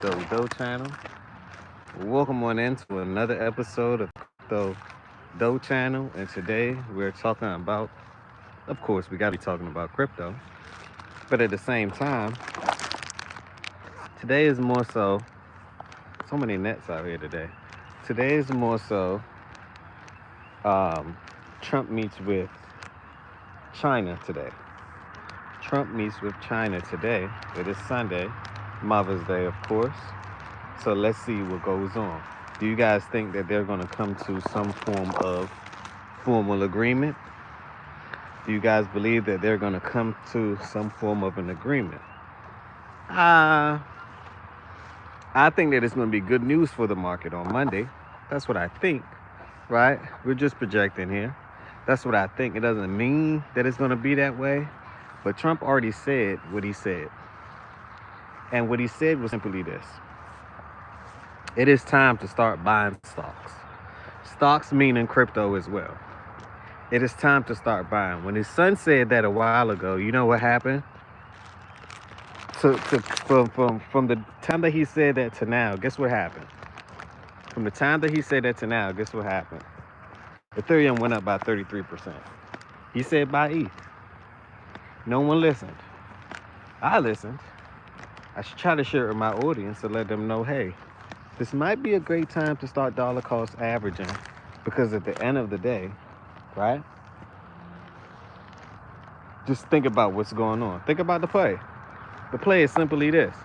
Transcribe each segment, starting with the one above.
Crypto Doe channel. Welcome on into another episode of Crypto Doe channel. And today we're talking about, of course, we got to be talking about crypto. But at the same time, today is more so many nets out here today. Today is more so um, Trump meets with China today. Trump meets with China today. It is Sunday, Mother's Day, of course. So let's see what goes on. Do you guys think that they're going to come to some form of formal agreement? Do you guys believe that they're going to come to some form of an agreement? Uh, I think that it's going to be good news for the market on Monday. That's what I think, right? We're just projecting here. That's what I think. It doesn't mean that it's going to be that way, but Trump already said what he said. And what he said was simply this: it is time to start buying stocks. Stocks meaning crypto as well. It is time to start buying. When his son said that a while ago, you know what happened? From the time that he said that to now, guess what happened? From the time that he said that to now, guess what happened? Ethereum went up by 33%. He said buy ETH. No one listened. I listened. I should try to share it with my audience to let them know, hey, this might be a great time to start dollar cost averaging, because at the end of the day, right? Just think about what's going on. Think about the play. The play is simply this: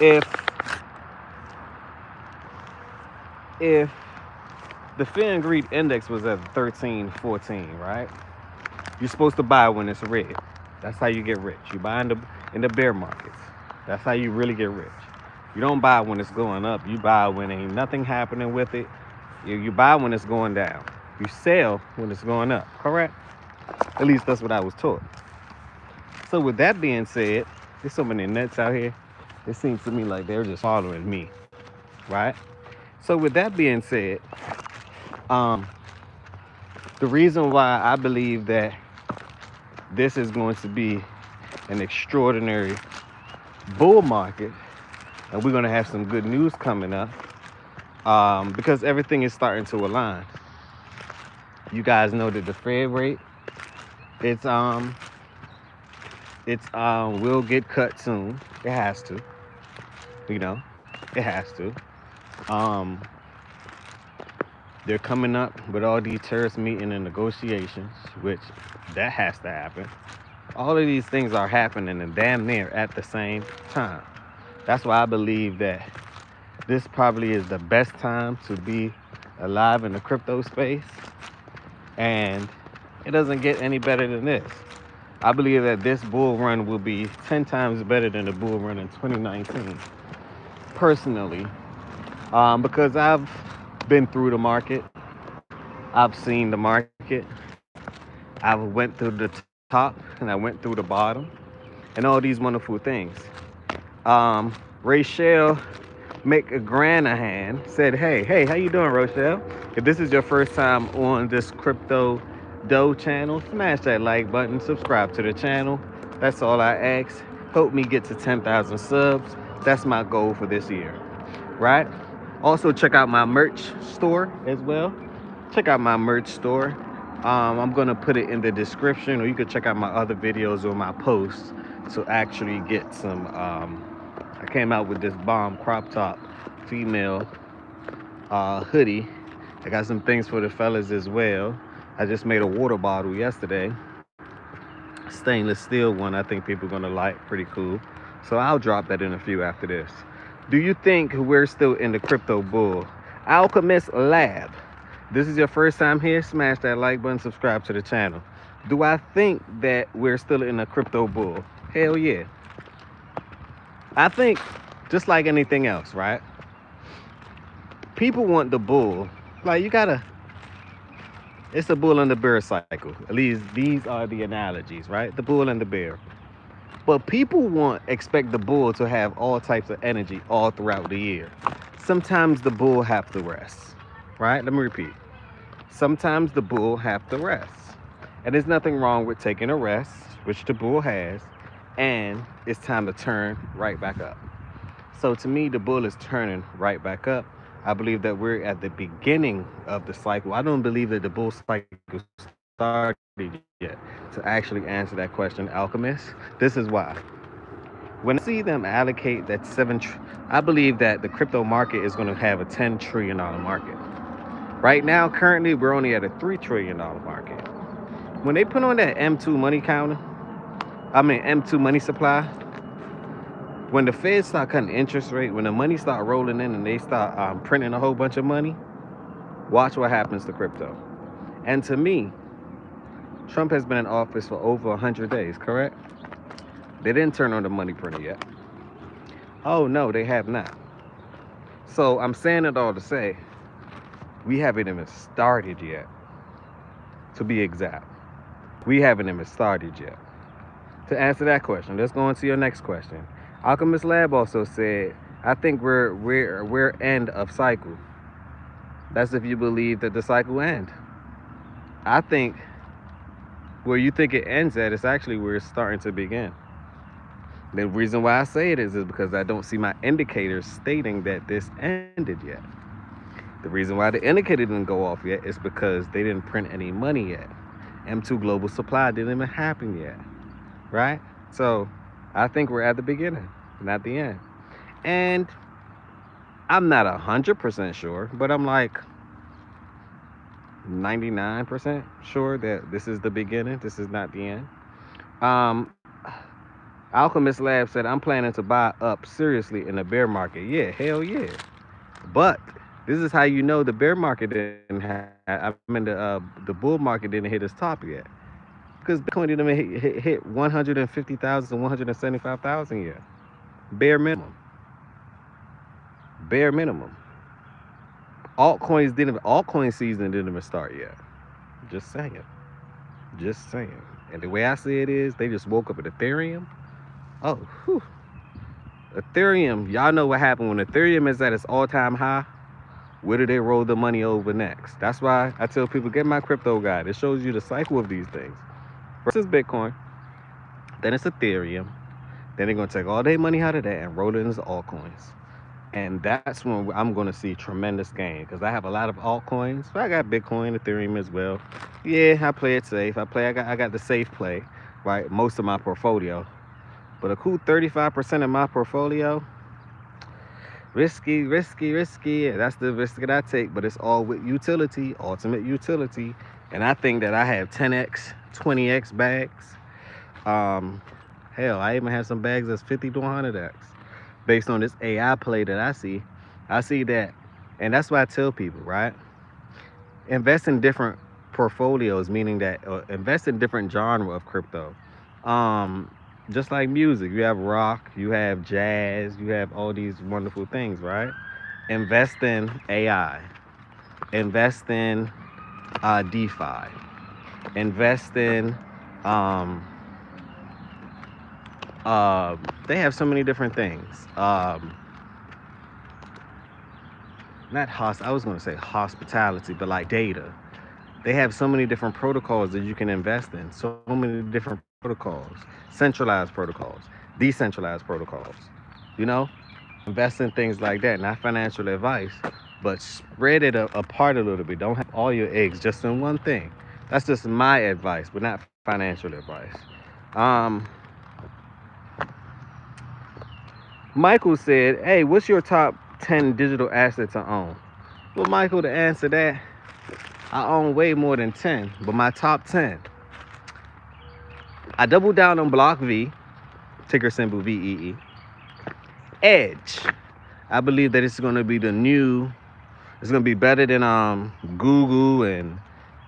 if if the fear and greed index was at 13, 14, right? You're supposed to buy when it's red. That's how you get rich. You buy in the bear markets. That's how you really get rich. You don't buy when it's going up. You buy when ain't nothing happening with it. You buy when it's going down. You sell when it's going up. Correct? At least that's what I was taught. So with that being said, there's so many nets out here. It seems to me like they're just following me, right? So with that being said, the reason why I believe that this is going to be an extraordinary bull market, and we're going to have some good news coming up, because everything is starting to align. You guys know that the Fed rate, it's will get cut soon. It has to. It has to. They're coming up with all these terrorist meeting and negotiations, which that has to happen. All of these things are happening and damn near at the same time. That's why I believe that this probably is the best time to be alive in the crypto space. And it doesn't get any better than this. I believe that this bull run will be 10 times better than the bull run in 2019. Personally, because I've been through the market. I've seen the market. I went through the top and I went through the bottom and all these wonderful things. Rachel McGranahan said, hey, how you doing, Rochelle? If this is your first time on this Crypto Doe channel, smash that like button, subscribe to the channel. That's all I ask. Help me get to 10,000 subs. That's my goal for this year, right? Also, check out my merch store as well. Check out my merch store. I'm going to put it in the description, or you can check out my other videos or my posts to actually get some. I came out with this bomb crop top female hoodie. I got some things for the fellas as well. I just made a water bottle yesterday. Stainless steel one. I think people are going to like. Pretty cool. So I'll drop that in a few after this. Do you think we're still in the crypto bull? Alchemist Lab. This is your first time here, smash that like button, subscribe to the channel. Do I think that we're still in a crypto bull? Hell yeah. I think just like anything else, right? People want the bull. Like it's the bull and the bear cycle. At least these are the analogies, right? The bull and the bear. But people expect the bull to have all types of energy all throughout the year. Sometimes the bull have to rest, right? Let me repeat. Sometimes the bull have to rest. And there's nothing wrong with taking a rest, which the bull has, and it's time to turn right back up. So to me, the bull is turning right back up. I believe that we're at the beginning of the cycle. I don't believe that the bull cycle started yet. To actually answer that question, Alchemist, this is why. When I see them allocate that I believe that the crypto market is going to have a $10 trillion market. Right now, currently, we're only at a $3 trillion market. When they put on that M2 money counter, I mean M2 money supply, when the Feds start cutting interest rate, when the money start rolling in and they start printing a whole bunch of money, watch what happens to crypto. And to me, Trump has been in office for over 100 days, correct? They didn't turn on the money printer yet. Oh no, they have not. So I'm saying it all to say, we haven't even started yet. To be exact, we haven't even started yet. To answer that question, let's go on to your next question. Alchemist Lab also said, I think we're end of cycle. That's if you believe that the cycle end. I think where you think it ends at is actually where it's starting to begin. The reason why I say it is because I don't see my indicators stating that this ended yet. The reason why the indicator didn't go off yet is because they didn't print any money yet. M2 global supply didn't even happen yet, right? So I think we're at the beginning, not the end. And I'm not 100% sure, but I'm like 99% sure that this is the beginning. This is not the end. Alchemist Lab said, I'm planning to buy up seriously in the bear market. Yeah, hell yeah. But this is how you know the bear market didn't the bull market didn't hit its top yet. Because Bitcoin didn't even hit 150,000 to 175,000 yet. Bare minimum. Bare minimum. Altcoin season didn't even start yet. Just saying. Just saying. And the way I see it is, they just woke up at Ethereum. Oh, whew. Ethereum, y'all know what happened when Ethereum is at its all-time high. Where do they roll the money over next? That's why I tell people, get my crypto guide. It shows you the cycle of these things. First is Bitcoin, then it's Ethereum, then they're going to take all their money out of that and roll it into altcoins. And that's when I'm going to see tremendous gain, because I have a lot of altcoins. So I got Bitcoin, Ethereum as well. Yeah, I play it safe. I got the safe play, right? Most of my portfolio. But a cool 35% of my portfolio, risky. Yeah, that's the risk that I take, but it's all with utility, ultimate utility. And I think that I have 10x, 20x bags. Hell, I even have some bags that's 50 to 100x. Based on this AI play that I see that, and that's why I tell people, right? Invest in different portfolios, meaning that invest in different genre of crypto. Just like music, you have rock, you have jazz, you have all these wonderful things, right? Invest in AI, invest in DeFi, invest in they have so many different things. I was going to say hospitality, but like data. They have so many different protocols that you can invest in. So many different protocols, centralized protocols, decentralized protocols. You know, invest in things like that. Not financial advice, but spread it apart a little bit. Don't have all your eggs just in one thing. That's just my advice, but not financial advice. Michael said, hey, what's your top 10 digital assets to own? Well, Michael, to answer that, I own way more than 10, but my top 10. I doubled down on Block V, ticker symbol VEE. Edge. I believe that it's going to be it's going to be better than Google and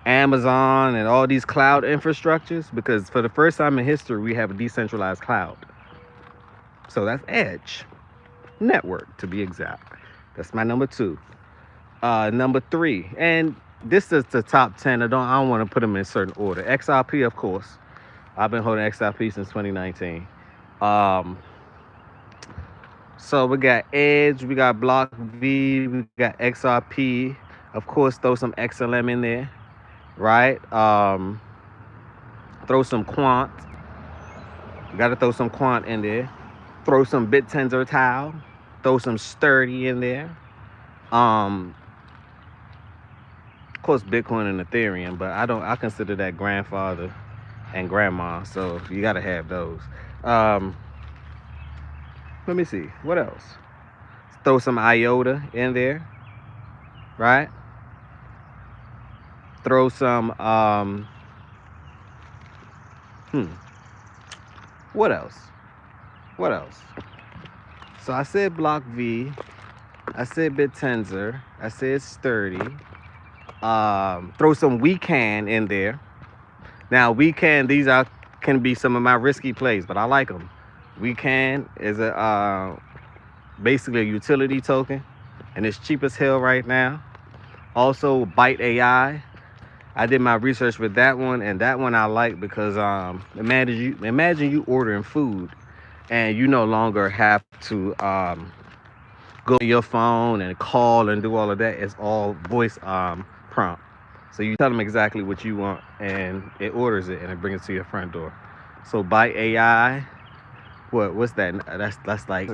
Amazon and all these cloud infrastructures, because for the first time in history, we have a decentralized cloud. So that's Edge. Network, to be exact. That's my number 2. Number 3, and this is the top 10. I don't want to put them in a certain order. XRP, of course. I've been holding XRP since 2019. So we got Edge, we got Block V, we got XRP. Of course, throw some XLM in there, right? Throw some Quant. Got to throw some Quant in there. Throw some BitTensor Tau. Throw some Sturdy in there. Um, of course, Bitcoin and Ethereum, but I consider that grandfather and grandma, so you gotta have those. Um, let me see, what else? Throw some IOTA in there, right? Throw some hmm, what else? What else? So I said Block V, I said Bittenzer, I said Sturdy. Throw some Wecan in there. Now Wecan, these are can be some of my risky plays, but I like them. Wecan is a basically a utility token, and it's cheap as hell right now. Also, Byte AI. I did my research with that one, and that one I like because imagine you ordering food, and you no longer have to go to your phone and call and do all of that. It's all voice prompt. So you tell them exactly what you want, and it orders it and it brings it to your front door. So Byte AI, what's that? That's like